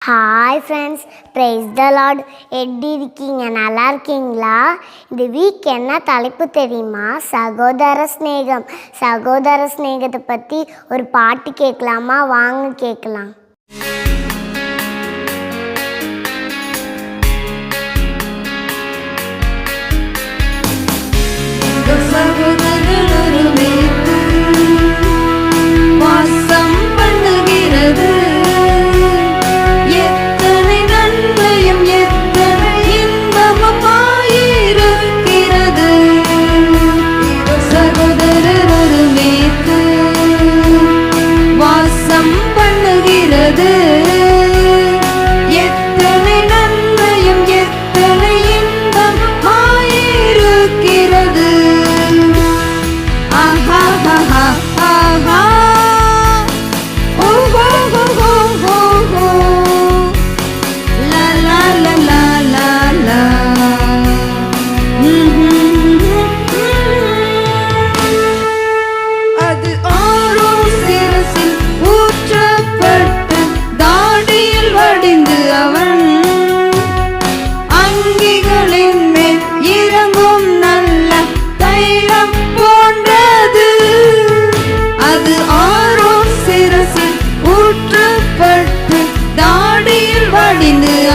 Hi friends, price த Lord. எப்படி இருக்கீங்க? நல்லா இருக்கீங்களா? இந்த வீக் என்ன தலைப்பு தெரியுமா? சகோதர ஸ்நேகம். சகோதர ஸ்நேகத்தை பற்றி ஒரு பாட்டு கேட்கலாமா? வாங்க கேட்கலாம்.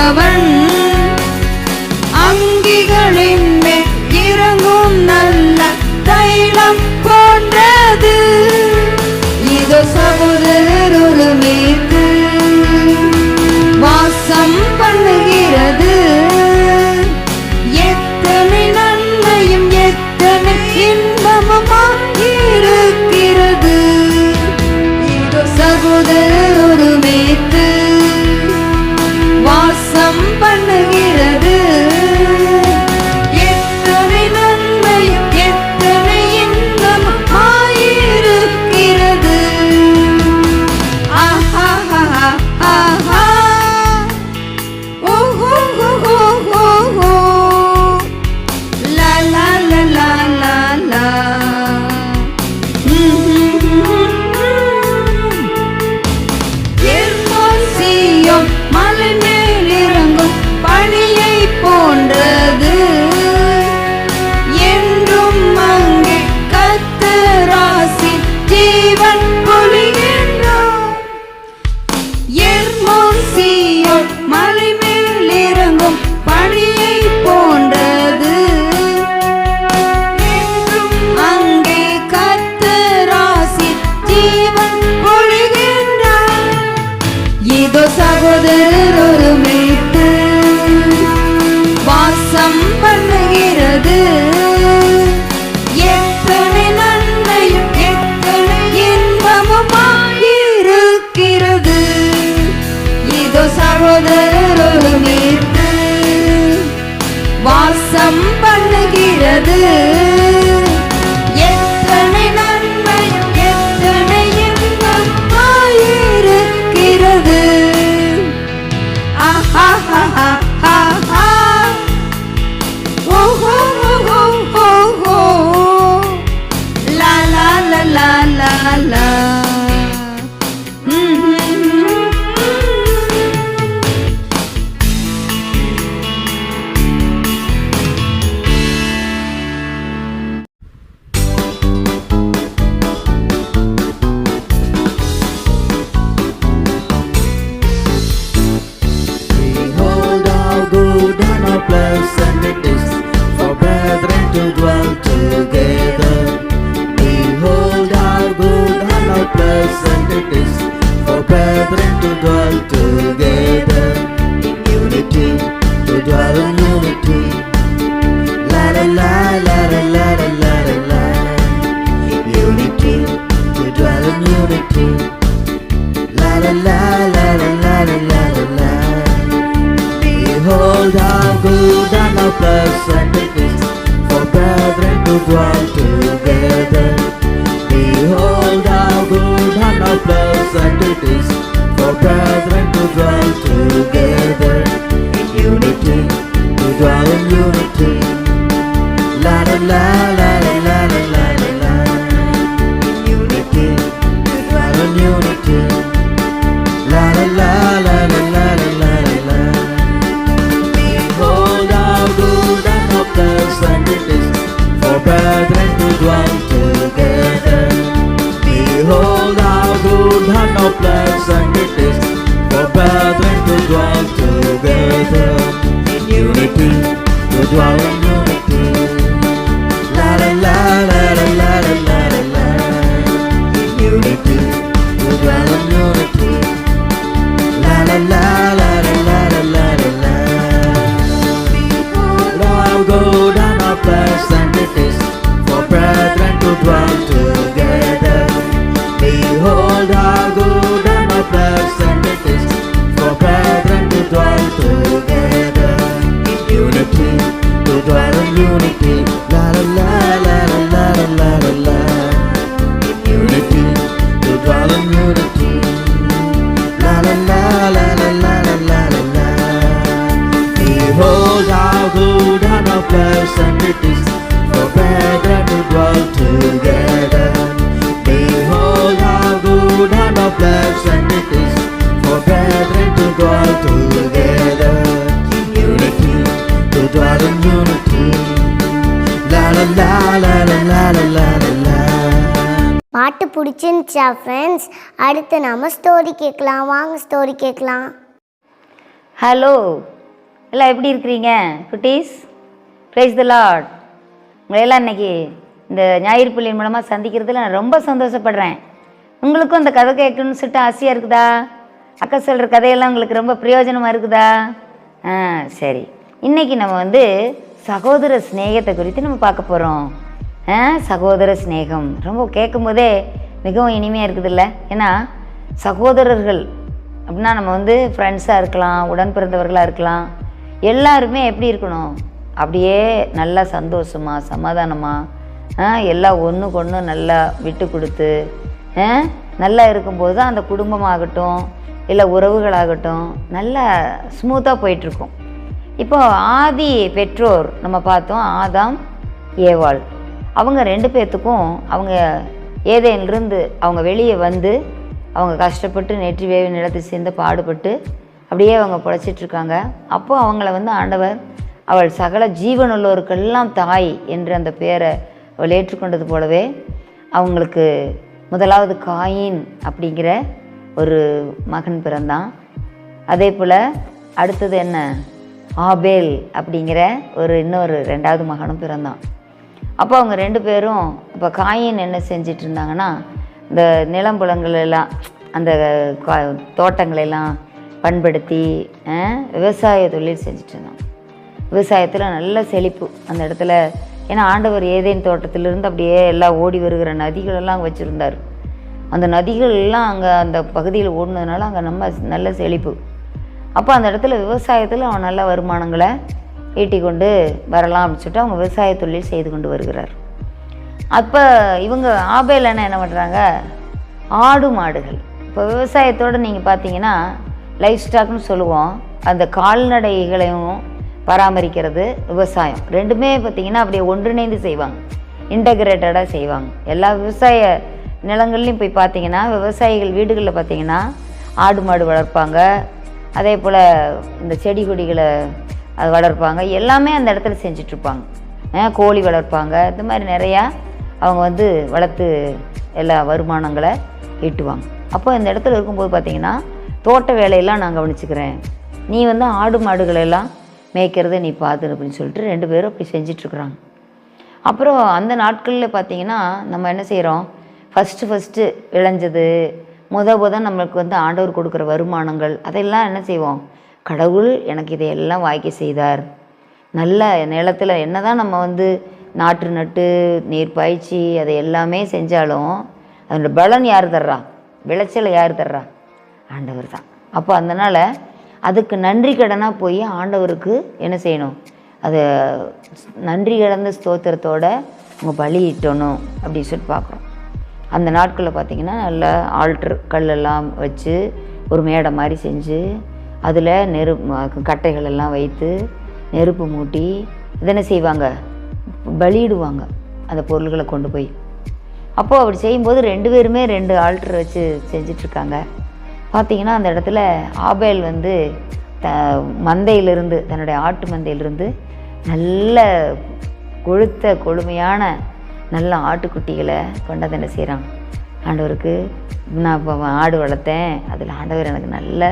அவன் அங்கிகளின் மேல் இறங்கும் நல்ல தைலம் போன்றது. இதோ சகோதரர் ஒரு மீது வாசம் பண்ணுகிறது. எத்தனை நன்மையும் எத்தனை இன்பமும் இருக்கிறது. இதோ சகோதரர் ஒரு மீது வாசம் பண்ணுகிறது. எத்தனை நன்மையும் எத்தனை இன்பமும் ஆயிருக்கிறது. ஆஹா ஆஹா ஓஹோ ஓஹோ லா லா லா லா லா லா. போன்றது என்றும் அங்கே கர்த்தராசி ஜீவன் பொழிகின்றார். எர்மோன் சீயோன் மலை மேல் இறங்கும் பனியை போன்றது. என்றும் அங்கே கர்த்தராசி ஜீவன் பொழிகின்றார். இதோ சகோதரர் ஒரு மீட்டு வாசம் பண்ணுகிறது. எத்தனை நன்மையும் எத்தனை இன்பமும் இருக்கிறது. இதோ சகோதரர் ஒரு மீட்டு வாசம் பண்ணுகிறது. எத்தனை நன்மையும் எத்தனை இன்பமும் இருக்கிறது. ஆஹா ஆஹா ஆஹா ஓஹோ ஓஹோ ஓஹோ லா லா லா லா லா லா. Behold how good and how pleasant it is for brethren to dwell together. Behold how good and how pleasant it is for brethren to dwell together. In unity, to dwell in unity. La la la la la la la la la. In unity, to dwell in unity. La la la la la la la la la. Behold how good and how pleasant it is for brethren to dwell together. Behold how good and how pleasant it is for brethren to dwell together. In unity, to dwell in unity. La la la la la la la la la. In unity, to dwell in unity. La la la la la la la la. brethren to dwell together. Behold how good and how pleasant it is for brethren to dwell together. In unity, to dwell in unity. La la la la la la la la la. In unity, to dwell in unity. La la la la la la la la la. Behold how good and how pleasant it is for brethren to dwell together. Behold how good and how pleasant it is for brethren to dwell together. In unity, to dwell in unity. La la la la la la la la la. In unity, to dwell in unity. La la la la la la la la la la. Behold how good and how pleasant it is for brethren to dwell together. Behold how good and how pleasant it is for brethren to dwell together. In unity, to dwell in unity. La la la la la la la la la. பாட்டு பிடிச்சிருந்துச்சா friends? அடுத்து நம்ம story கேட்கலாம். வாங்க story கேட்கலாம். Hello, எல்லாம் எப்படி இருக்கிறீங்க குட்டீஸ்? ப்ரைஸ் தி லார்ட். உங்களையெல்லாம் இன்னைக்கு இந்த ஞாயிறு பள்ளியின் மூலமாக சந்திக்கிறதுல நான் ரொம்ப சந்தோஷப்படுறேன். உங்களுக்கும் அந்த கதை கேட்கணும்னு சொல்லிட்டு ஆசையாக இருக்குதா? அக்கா சொல்கிற கதையெல்லாம் உங்களுக்கு ரொம்ப பிரயோஜனமாக இருக்குதா? சரி, இன்றைக்கி நம்ம சகோதர ஸ்நேகத்தை குறித்து நம்ம பார்க்க போகிறோம். சகோதர ஸ்நேகம் ரொம்ப கேட்கும் போதே மிகவும் இனிமையாக இருக்குதுல்ல. ஏன்னா சகோதரர்கள் அப்படின்னா நம்ம ஃப்ரெண்ட்ஸாக இருக்கலாம், உடன் பிறந்தவர்களாக இருக்கலாம். எல்லாருமே எப்படி இருக்கணும்? அப்படியே நல்லா சந்தோஷமாக சமாதானமாக எல்லாம் ஒன்றுக்கு ஒன்று நல்லா விட்டு கொடுத்து நல்லா இருக்கும்போது தான் அந்த குடும்பமாகட்டும் இல்லை உறவுகளாகட்டும் நல்லா ஸ்மூத்தாக போயிட்டுருக்கும். இப்போ ஆதி பெற்றோர் நம்ம பார்த்தோம், ஆதாம் ஏவாள். அவங்க 2 பேர்த்துக்கும் அவங்க ஏதேனிலிருந்து அவங்க வெளியே வந்து அவங்க கஷ்டப்பட்டு நெற்றி வேவி நிலத்தை சேர்ந்து பாடுபட்டு அப்படியே அவங்க பிழைச்சிட்ருக்காங்க. அப்போது அவங்கள ஆண்டவர் அவள் சகல ஜீவனுள்ளோருக்கெல்லாம் தாய் என்று அந்த பேரை அவள் ஏற்றுக்கொண்டது போலவே அவங்களுக்கு முதலாவது காயின் அப்படிங்கிற ஒரு மகன் பிறந்தான். அதே போல் அடுத்தது என்ன, ஆபேல் அப்படிங்கிற இன்னொரு 2வது மகனும் பிறந்தான். அப்போ அவங்க 2 பேரும் இப்போ காயின் என்ன செஞ்சிட்டு இருந்தாங்கன்னா, இந்த நிலம்புலங்கள் எல்லாம் அந்த தோட்டங்களெல்லாம் பண்படுத்தி விவசாய தொழில் செஞ்சுட்டு இருந்தாங்க. விவசாயத்தில் நல்ல செழிப்பு அந்த இடத்துல. ஏன்னா ஆண்டவர் ஏதேன் தோட்டத்திலிருந்து அப்படியே எல்லாம் ஓடி வருகிற நதிகளெல்லாம் அங்கே வச்சுருந்தார். அந்த நதிகள்லாம் அங்கே அந்த பகுதியில் ஓடினதுனால அங்கே நல்ல செழிப்பு. அப்போ அந்த இடத்துல விவசாயத்தில் அவன் நல்ல வருமானங்களை ஈட்டி கொண்டு வரலாம் அப்படின்னு சொல்லிட்டு அவங்க விவசாய தொழில் செய்து கொண்டு வருகிறார். அப்போ இவங்க ஆபேலன்னு என்ன பண்ணுறாங்க, ஆடு மாடுகள். இப்போ விவசாயத்தோடு நீங்கள் பார்த்தீங்கன்னா லைஃப் ஸ்டாக்னு சொல்லுவோம், அந்த கால்நடைகளையும் பராமரிக்கிறது விவசாயம். 2மே பார்த்திங்கன்னா அப்படியே ஒன்றிணைந்து செய்வாங்க, இன்டகிரேட்டடாக செய்வாங்க. எல்லா விவசாய நிலங்கள்லையும் போய் பார்த்திங்கன்னா விவசாயிகள் வீடுகளில் பார்த்திங்கன்னா ஆடு மாடு வளர்ப்பாங்க. அதே போல் இந்த செடி கொடிகளை அது வளர்ப்பாங்க. எல்லாமே அந்த இடத்துல செஞ்சிட்ருப்பாங்க. கோழி வளர்ப்பாங்க. இந்த மாதிரி நிறையா அவங்க வளர்த்து எல்லா வருமானங்களை ஈட்டுவாங்க. அப்போ இந்த இடத்துல இருக்கும்போது பார்த்திங்கன்னா தோட்ட வேலையெல்லாம் நான் கவனிச்சுக்கிறேன், நீ ஆடு மாடுகளெல்லாம் மேய்க்கிறத நீ பார்த்து அப்படின்னு சொல்லிட்டு 2 பேரும் அப்படி செஞ்சிட்ருக்குறாங்க. அப்புறம் அந்த நாட்களில் பார்த்திங்கன்னா நம்ம என்ன செய்கிறோம், ஃபஸ்ட்டு விளைஞ்சது நம்மளுக்கு ஆண்டவர் கொடுக்குற வருமானங்கள் அதெல்லாம் என்ன செய்வோம், கடவுள் எனக்கு இதையெல்லாம் வாய்க்க செய்தார். நல்ல நிலத்தில் என்ன தான் நம்ம நாற்று நட்டு நீர் பாய்ச்சி அதை எல்லாமே செஞ்சாலும் அதோட பலன் யார் தர்றா, விளைச்சலை யார் தர்றா, ஆண்டவர் தான். அப்போ அதனால் அதுக்கு நன்றி கடனாக போய் ஆண்டவருக்கு என்ன செய்யணும், அதை நன்றி கடந்த ஸ்தோத்திரத்தோடு அவங்க பலியிட்டணும் அப்படின்னு சொல்லிட்டு பார்க்குறோம். அந்த நாட்களில் பார்த்திங்கன்னா நல்ல ஆல்ட்ரு கல்லெல்லாம் வச்சு ஒரு மேடை மாதிரி செஞ்சு அதில் கட்டைகள் எல்லாம் வைத்து நெருப்பு மூட்டி இதென்ன செய்வாங்க, பலியிடுவாங்க அந்த பொருள்களை கொண்டு போய். அப்போது அப்படி செய்யும்போது 2 பேருமே 2 ஆல்ட்ரு வச்சு செஞ்சிட்ருக்காங்க. பார்த்திங்கன்னா அந்த இடத்துல ஆபேல் மந்தையிலிருந்து தன்னுடைய ஆட்டு மந்தையிலிருந்து நல்ல கொழுத்த கொழுமையான நல்ல ஆட்டுக்குட்டிகளை கொண்டாந்து என்ன செய்கிறான் ஆண்டவருக்கு. நான் இப்போ ஆடு வளர்த்தேன், அதில் ஆண்டவர் எனக்கு நல்ல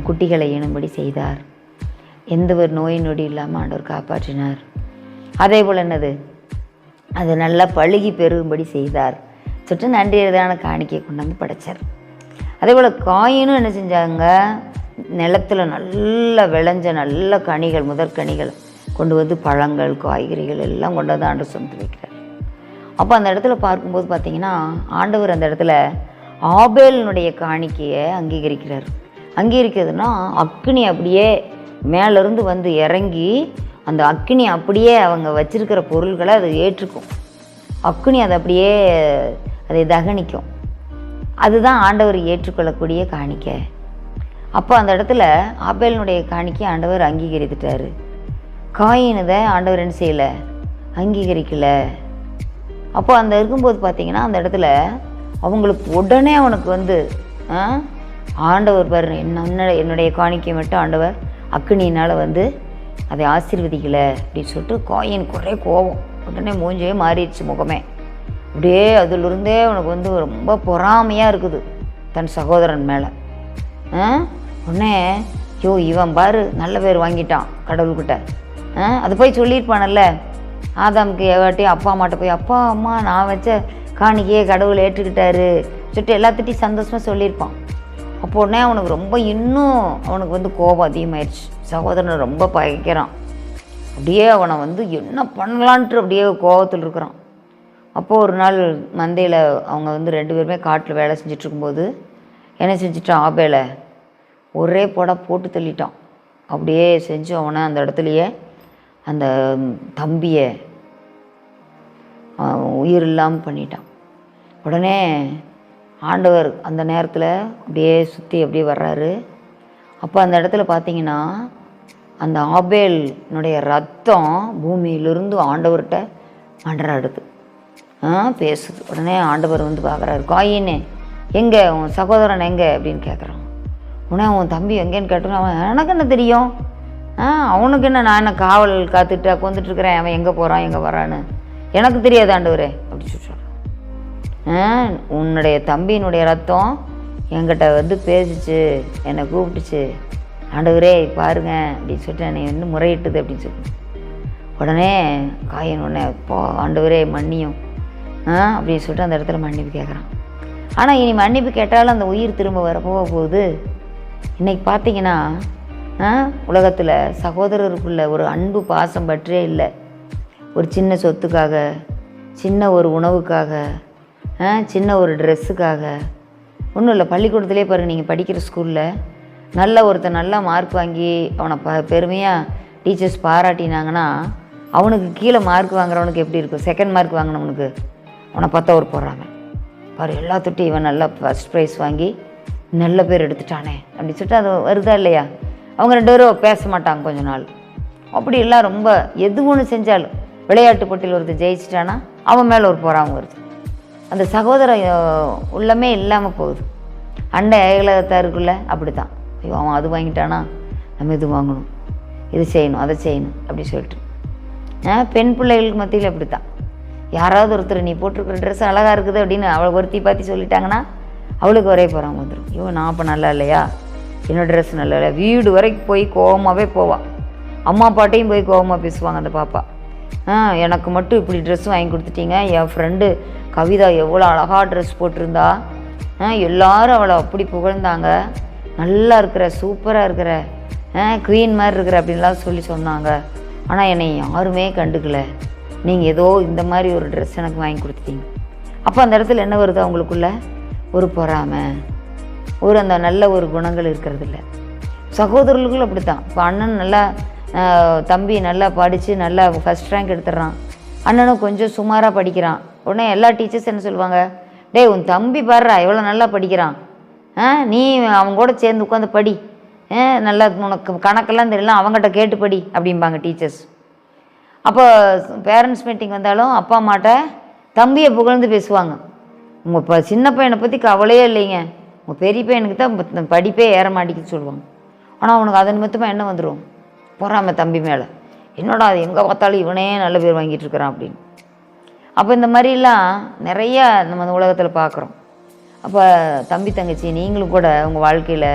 குட்டிகளை ஈனும்படி செய்தார். எந்த ஒரு நோய் நொடி இல்லாமல் ஆண்டவர் காப்பாற்றினார். அதே போல் என்னது, அது நல்லா பழுகி பெருகும்படி செய்தார் சொல்லிட்டு நன்றியதான காணிக்கையை கொண்டாந்து படைச்சார். அதே போல் காயினும் என்ன செஞ்சாங்க, நிலத்தில் நல்ல விளைஞ்ச நல்ல கனிகள், முதற்கனிகள் கொண்டு வந்து பழங்கள் காய்கறிகள் எல்லாம் கொண்டு வந்து ஆண்டவர் சுமந்து வைக்கிறார். அப்போ அந்த இடத்துல பார்க்கும்போது பார்த்திங்கன்னா ஆண்டவர் அந்த இடத்துல ஆபேலினுடைய காணிக்கையை அங்கீகரிக்கிறார். அங்கீகரிக்கிறதுனா அக்கினி அப்படியே மேலேருந்து வந்து இறங்கி அந்த அக்கினி அப்படியே அவங்க வச்சிருக்கிற பொருள்களை அதை ஏற்றுக்கும். அக்கினி அதை அப்படியே அதை தகனிக்கும். அதுதான் ஆண்டவர் ஏற்றுக்கொள்ளக்கூடிய காணிக்கை. அப்போ அந்த இடத்துல ஆபேலினுடைய காணிக்கை ஆண்டவர் அங்கீகரித்துட்டார். காயினதை ஆண்டவர் என்ன செய்யலை, அங்கீகரிக்கலை. அப்போ அந்த இருக்கும்போது பார்த்திங்கன்னா அந்த இடத்துல அவங்களுக்கு உடனே அவனுக்கு வந்து ஆண்டவர் பாரு என்னுடைய காணிக்கை மட்டும் ஆண்டவர் அக்கினியினால் வந்து அதை ஆசீர்வதிக்கலை அப்படின்னு சொல்லிட்டு காயின் ஒரே கோபம், உடனே மூஞ்சே மாறிடுச்சு முகமே. அப்படியே அதிலிருந்தே அவனுக்கு வந்து ரொம்ப பொறாமையாக இருக்குது தன் சகோதரன் மேலே. உடனே இவன் பாரு நல்ல பேர் வாங்கிட்டான் கடவுள்கிட்ட. அது போய் சொல்லியிருப்பானல்ல ஆதாமுக்கு எவாட்டி அப்பா அம்மாட்ட போய், அப்பா அம்மா நான் வச்ச காணிக்கையே கடவுள் ஏற்றுக்கிட்டாரு சொல்லிட்டு எல்லாத்திட்டையும் சந்தோஷமாக சொல்லியிருப்பான். அப்போ உடனே அவனுக்கு ரொம்ப இன்னும் அவனுக்கு வந்து கோபம் அதிகமாகிடுச்சு. சகோதரனை ரொம்ப பகைக்கிறான். அப்படியே அவனை வந்து என்ன பண்ணலான்ட்டு அப்படியே கோபத்தில் இருக்கிறான். அப்போது ஒரு நாள் மந்தையில் அவங்க வந்து 2 பேருமே காட்டில் வேலை செஞ்சிட்ருக்கும்போது என்ன செஞ்சிட்டான், ஆபேலை ஒரே போட்டு தள்ளிட்டான். அப்படியே செஞ்சு அவனை அந்த இடத்துலையே அந்த தம்பியை உயிர் இல்லாமல் பண்ணிட்டான். உடனே ஆண்டவர் அந்த நேரத்தில் அப்படியே சுற்றி அப்படியே வர்றாரு. அப்போ அந்த இடத்துல பார்த்திங்கன்னா அந்த ஆபேலினுடைய ரத்தம் பூமியிலிருந்து ஆண்டவர்கிட்ட மன்றாடுது, பேசுது. உடனே ஆண்டவர் வந்து பார்க்குறாரு, காயின்னு எங்கே உன் சகோதரன் எங்கே அப்படின்னு கேட்குறான். உடனே உன் தம்பி எங்கேன்னு கேட்டோன்னா அவன் எனக்கு என்ன தெரியும், அவனுக்கு என்ன, நான் என்ன காவல் காத்துட்டு கொந்துட்டுருக்கிறேன், அவன் எங்கே போகிறான் எங்கே வரான்னு எனக்கு தெரியாது ஆண்டவரே அப்படி சொல்கிறான். உன்னுடைய தம்பியினுடைய ரத்தம் என்கிட்ட வந்து பேசிச்சு, என்னை கூப்பிட்டுச்சு, ஆண்டவரே பாருங்க அப்படின்னு சொல்லிட்டு என்னை வந்து முறையிட்டுது அப்படின்னு சொல்லி. உடனே காயின் உடனே இப்போ ஆண்டவரே மன்னியும் அப்படின்னு சொல்லிட்டு அந்த இடத்துல மன்னிப்பு கேட்குறான். ஆனால் இனி மன்னிப்பு கேட்டாலும் அந்த உயிர் திரும்ப போகுது. இன்றைக்கி பார்த்தீங்கன்னா உலகத்தில் சகோதரருக்குள்ள ஒரு அன்பு பாசம் பற்றே இல்லை. ஒரு சின்ன சொத்துக்காக, சின்ன ஒரு உணவுக்காக, சின்ன ஒரு ட்ரெஸ்ஸுக்காக, ஒன்றும் இல்லை. பள்ளிக்கூடத்துலேயே பாருங்கள், நீங்கள் படிக்கிற ஸ்கூலில் நல்ல ஒருத்தர் நல்லா மார்க் வாங்கி அவனை பெருமையாக டீச்சர்ஸ் பாராட்டினாங்கன்னா அவனுக்கு கீழே மார்க் வாங்குறவனுக்கு எப்படி இருக்கும், செகண்ட் மார்க் வாங்கினவனுக்கு அவனை பார்த்தா ஒரு போடுறாங்க பாரு, எல்லாத்துட்டும் இவன் நல்லா ஃபஸ்ட் ப்ரைஸ் வாங்கி நல்ல பேர் எடுத்துட்டானே அப்படி சொல்லிட்டு அது வருதா இல்லையா. அவங்க 2 பேரும் பேச மாட்டாங்க கொஞ்ச நாள். அப்படி எல்லாம் ரொம்ப எது ஒன்று செஞ்சாலும் விளையாட்டு போட்டியில் ஒருத்தர் ஜெயிச்சிட்டானா அவன் மேலே ஒரு பொறாமை வருது. அந்த சகோதர உள்ளமே இல்லாமல் போகுது. அண்டை ஏகலகத்தாருக்குள்ளே அப்படி தான், ஐயோ அவன் அது வாங்கிட்டானா நம்ம இது வாங்கணும், இது செய்யணும், அதை செய்யணும் அப்படி சொல்லிட்டு. பெண் பிள்ளைகளுக்கு மத்தியில் அப்படி தான். யாராவது ஒருத்தர் நீ போட்டிருக்கிற ட்ரெஸ் அழகாக இருக்குது அப்படின்னு அவளை ஒருத்தி பார்த்து சொல்லிட்டாங்கன்னா அவளுக்கு ஒரே போகிறாங்க வந்துடும். ஐயோ நான் அப்போ நல்லா இல்லையா, என்னோடய ட்ரெஸ் நல்லா இல்லையா, வீடு வரைக்கும் போய் கோவமாகவே போவாள். அம்மா அப்பாட்டையும் போய் கோவமாக பேசுவாங்க அந்த பாப்பா. எனக்கு மட்டும் இப்படி ட்ரெஸ் வாங்கி கொடுத்துட்டீங்க, என் ஃப்ரெண்டு கவிதா எவ்வளோ அழகாக ட்ரெஸ் போட்டிருந்தா, எல்லோரும் அவளை அப்படி புகழ்ந்தாங்க, நல்லா இருக்கிற, சூப்பராக இருக்கிற, குவீன் மாதிரி இருக்கிற அப்படின்லாம் சொன்னாங்க. ஆனால் என்னை யாருமே கண்டுக்கல, நீங்கள் ஏதோ இந்த மாதிரி ஒரு ட்ரெஸ் எனக்கு வாங்கி கொடுத்துட்டீங்க. அப்போ அந்த இடத்துல என்ன வருது, அவங்களுக்குள்ள ஒரு பொறாமை, ஒரு அந்த நல்ல ஒரு குணங்கள் இருக்கிறதில்ல. சகோதரர்களுக்குள்ள அப்படி தான். இப்போ அண்ணன் நல்லா தம்பி நல்லா படித்து நல்லா ஃபஸ்ட் ரேங்க் எடுத்துடுறான், அண்ணனும் கொஞ்சம் சுமாராக படிக்கிறான். உடனே எல்லா டீச்சர்ஸ் என்ன சொல்லுவாங்க, டேய் உன் தம்பி பாடுறா எவ்வளோ நல்லா படிக்கிறான், நீ அவங்க கூட சேர்ந்து உட்காந்து படி, நல்லா உனக்கு கணக்கெல்லாம் தெரியல அவங்ககிட்ட கேட்டு படி அப்படிம்பாங்க டீச்சர்ஸ். அப்போ பேரண்ட்ஸ் மீட்டிங் வந்தாலும் அப்பா அம்மாட்ட தம்பியை புகழ்ந்து பேசுவாங்க. உங்கள் இப்போ சின்ன பையனை பற்றி கவலையே இல்லைங்க, உங்கள் பெரிய பையனுக்கு தான் படிப்பே ஏற மாட்டேங்குது சொல்லுவாங்க. ஆனால் அவனுக்கு அதன் நிமித்தமாக என்ன வந்துடும், பொறாமை தம்பி மேலே. என்னடா அது எங்கே பார்த்தாலும் இவனே நல்ல பேர் வாங்கிட்டு இருக்கிறான் அப்படின்னு. அப்போ இந்த மாதிரிலாம் நிறையா நம்ம இந்த உலகத்தில் பார்க்குறோம். அப்போ தம்பி தங்கச்சி நீங்களும் கூட உங்கள் வாழ்க்கையில்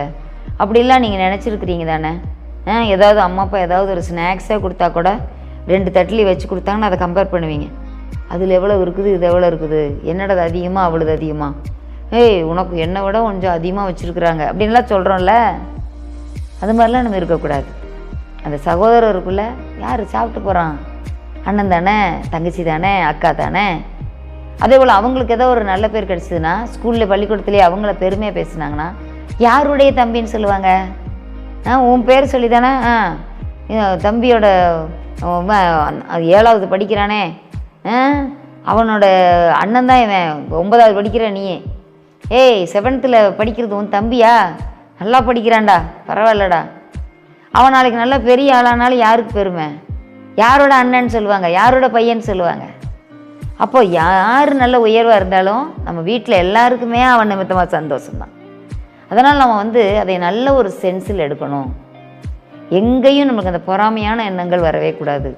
அப்படிலாம் நீங்கள் நினச்சிருக்கிறீங்க தானே? ஏதாவது அம்மா அப்பா ஏதாவது ஒரு ஸ்நாக்ஸாக கொடுத்தா கூட 2 தட்டிலி வச்சு கொடுத்தாங்கன்னு அதை கம்பேர் பண்ணுவீங்க. அதில் எவ்வளோ இருக்குது, இது எவ்வளோ இருக்குது, என்னோடது அதிகமாக அவ்வளோது அதிகமாக, ஏய் உனக்கு என்னை விட கொஞ்சம் அதிகமாக வச்சுருக்குறாங்க அப்படின்லாம் சொல்கிறோம்ல. அது மாதிரிலாம் நம்ம இருக்கக்கூடாது. அந்த சகோதரருக்குள்ளே யார் சாப்பிட்டு போகிறான், அண்ணன் தானே, தங்கச்சி தானே, அக்கா தானே. அதே போல் அவங்களுக்கு ஏதோ ஒரு நல்ல பேர் கிடச்சிதுன்னா, ஸ்கூலில் பள்ளிக்கூடத்துலேயே அவங்கள பெருமையாக பேசுனாங்கன்னா யாருடைய தம்பின்னு சொல்லுவாங்க? உன் பேர் சொல்லி தானே தம்பியோட 7வது படிக்கிறானே, அவனோட அண்ணன் தான் இவன் 9வது படிக்கிற நீயே, ஏய் 7th படிக்கிறது உன் தம்பியா, நல்லா படிக்கிறான்டா, பரவாயில்லடா. அவன் நாளைக்கு நல்லா பெரிய ஆளானாலும் யாருக்கு பெருமை? யாரோட அண்ணன்னு சொல்லுவாங்க, யாரோட பையன்னு சொல்லுவாங்க. அப்போ யார் நல்ல உயர்வாக இருந்தாலும் நம்ம வீட்டில் எல்லாருக்குமே அவன் நிமித்தமாக சந்தோஷம்தான். அதனால் நம்ம அதை நல்ல ஒரு சென்ஸில் எடுக்கணும். எங்கேயும் நமக்கு அந்த பொறாமையான எண்ணங்கள் வரவே கூடாது.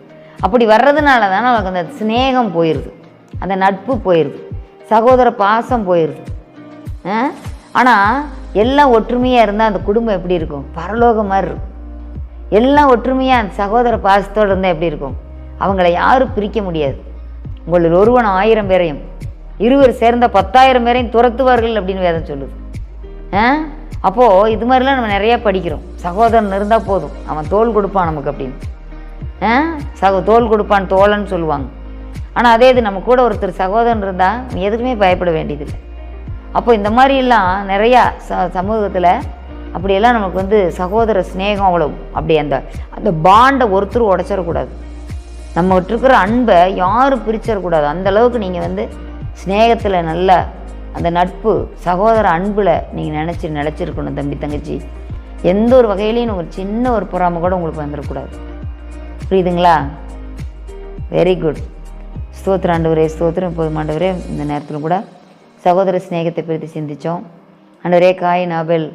அப்படி வர்றதுனால தான் நமக்கு அந்த சிநேகம் போயிடுது, அந்த நட்பு போயிடுது, சகோதர பாசம் போயிடுது. ஆனால் எல்லாம் ஒற்றுமையாக இருந்தால் அந்த குடும்பம் எப்படி இருக்கும்? பரலோகம் மாதிரி இருக்கும். எல்லாம் ஒற்றுமையாக அந்த சகோதர பாசத்தோடு இருந்தால் எப்படி இருக்கும்? அவங்கள யாரும் பிரிக்க முடியாது. உங்களில் ஒருவன் 1000 பேரையும், 2 சேர்ந்த 10,000 பேரையும் துரத்துவார்கள் அப்படின்னு வேதம் சொல்லுது. அப்போது இது மாதிரிலாம் நம்ம நிறையா படிக்கிறோம். சகோதரன் இருந்தால் போதும், அவன் தோள் கொடுப்பான் நமக்கு அப்படின்னு. தோள் கொடுப்பான் தோழன்னு சொல்லுவாங்க. ஆனால் அதே இது நம்ம கூட ஒருத்தர் சகோதரன் இருந்தால் நீ எதுக்குமே பயப்பட வேண்டியதில்லை. அப்போ இந்த மாதிரிலாம் நிறையா சமூகத்தில் அப்படியெல்லாம் நமக்கு சகோதர ஸ்நேகம் அவ்வளோ அப்படி அந்த பாண்டை ஒருத்தர் உடைச்சிடக்கூடாது. நம்ம இருக்கிற அன்பை யாரும் பிரிச்சிடக்கூடாது. அந்தளவுக்கு நீங்கள் ஸ்நேகத்தில் நல்ல அந்த நட்பு சகோதர அன்பில் நீங்கள் நினச்சிருக்கணும். தம்பி தங்கச்சி எந்த ஒரு வகையிலையும் ஒரு சின்ன ஒரு பொறாமை கூட உங்களுக்கு வந்துடக்கூடாது. புரியுதுங்களா? Very good. ஸ்தோத்திரம் ஆண்டவரே, ஸ்தோத்திரம். இப்போது ஆண்டவரே இந்த நேரத்தில் கூட சகோதர ஸ்நேகத்தை பற்றி சிந்தித்தோம். ஆண்டவரே, காயின் ஆபேல்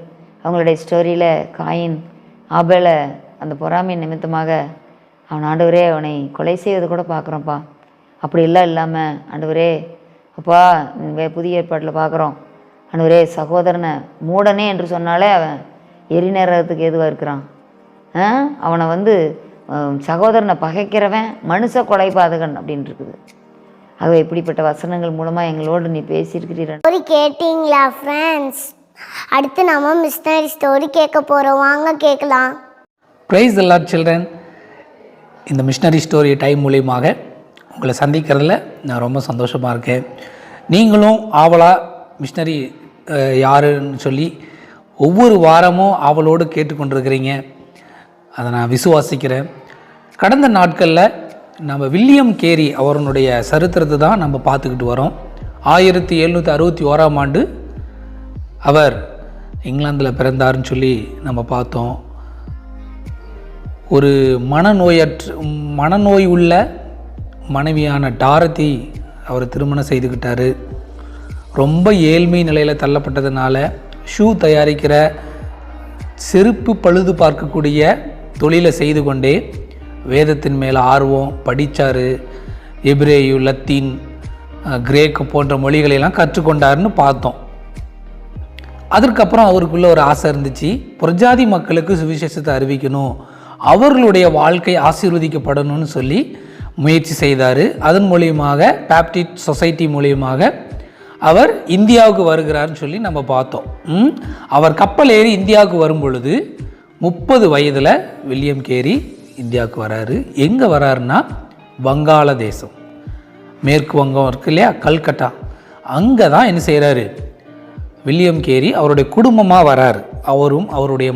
அவங்களுடைய ஸ்டோரியில் காயின் ஆபேலை அந்த பொறாமை நிமித்தமாக அவன் ஆண்டவரே அவனை கொலை செய்வது கூட பார்க்குறோம்ப்பா. அப்படிலாம் இல்லாமல் ஆண்டவரே அப்பா புதிய ஏற்பாட்டில் பார்க்குறோம் ஆண்டவரே, சகோதரனை மூடனே என்று சொன்னாலே அவன் எரிநேரத்துக்கு எதுவாக இருக்கிறான். அவனை சகோதரனை பகைக்கிறவன் மனுஷ கொலைபாதகன் அப்படின்னு இருக்குது. ஆகவே இப்படிப்பட்ட வசனங்கள் மூலமாக எங்களோடு நீ பேசியிருக்கிறீர்கள். ஸ்டோரி கேட்டிங்களா ஃப்ரெண்ட்ஸ்? அடுத்து நம்ம மிஷனரி ஸ்டோரி கேட்க போகிறோம், வாங்க கேட்கலாம். Praise the Lord children. இந்த மிஷனரி ஸ்டோரி டைம் மூலியமாக உங்களை சந்திக்கிறதுல நான் ரொம்ப சந்தோஷமாக இருக்கேன். நீங்களும் ஆவலாக மிஷனரி யாருன்னு சொல்லி ஒவ்வொரு வாரமும் ஆவலோடு கேட்டுக்கொண்டிருக்கிறீங்க. அதை நான் விசுவாசிக்கிறேன். கடந்த நாட்களில் நம்ம வில்லியம் கேரி அவருடைய சரித்திரத்தை தான் நம்ம பார்த்துக்கிட்டு வரோம். 1761ஆம் ஆண்டு அவர் இங்கிலாந்தில் பிறந்தாருன்னு சொல்லி நம்ம பார்த்தோம். ஒரு மனநோய் உள்ள மனைவியான டாரதி அவர் திருமணம் செய்துக்கிட்டார். ரொம்ப ஏழ்மை நிலையில் தள்ளப்பட்டதுனால ஷூ தயாரிக்கிற செருப்பு பழுது பார்க்கக்கூடிய தொழிலை செய்து கொண்டே வேதத்தின் மேலே ஆர்வம் படித்தார். எபிரேயு, லத்தீன், கிரேக்கு போன்ற மொழிகளெல்லாம் கற்றுக்கொண்டார்னு பார்த்தோம். அதற்கப்புறம் அவருக்குள்ள ஒரு ஆசை இருந்துச்சு, புறஜாதி மக்களுக்கு சுவிசேஷத்தை அறிவிக்கணும், அவர்களுடைய வாழ்க்கை ஆசீர்வதிக்கப்படணும்னு சொல்லி முயற்சி செய்தார். அதன் மூலியமாக பேப்டிஸ்ட் சொசைட்டி மூலியமாக அவர் இந்தியாவுக்கு வருகிறார்னு சொல்லி நம்ம பார்த்தோம். அவர் கப்பல் ஏறி இந்தியாவுக்கு வரும் பொழுது 30 வயதில் வில்லியம் கேரி இந்தியாவுக்கு வராரு. எங்கே வராருன்னா வங்காளதேசம், மேற்கு வங்கம் இருக்கு இல்லையா, கல்கட்டா, அங்கே தான் என்ன செய்கிறாரு வில்லியம் கேரி அவருடைய குடும்பமாக வராரு. அவரும் அவருடைய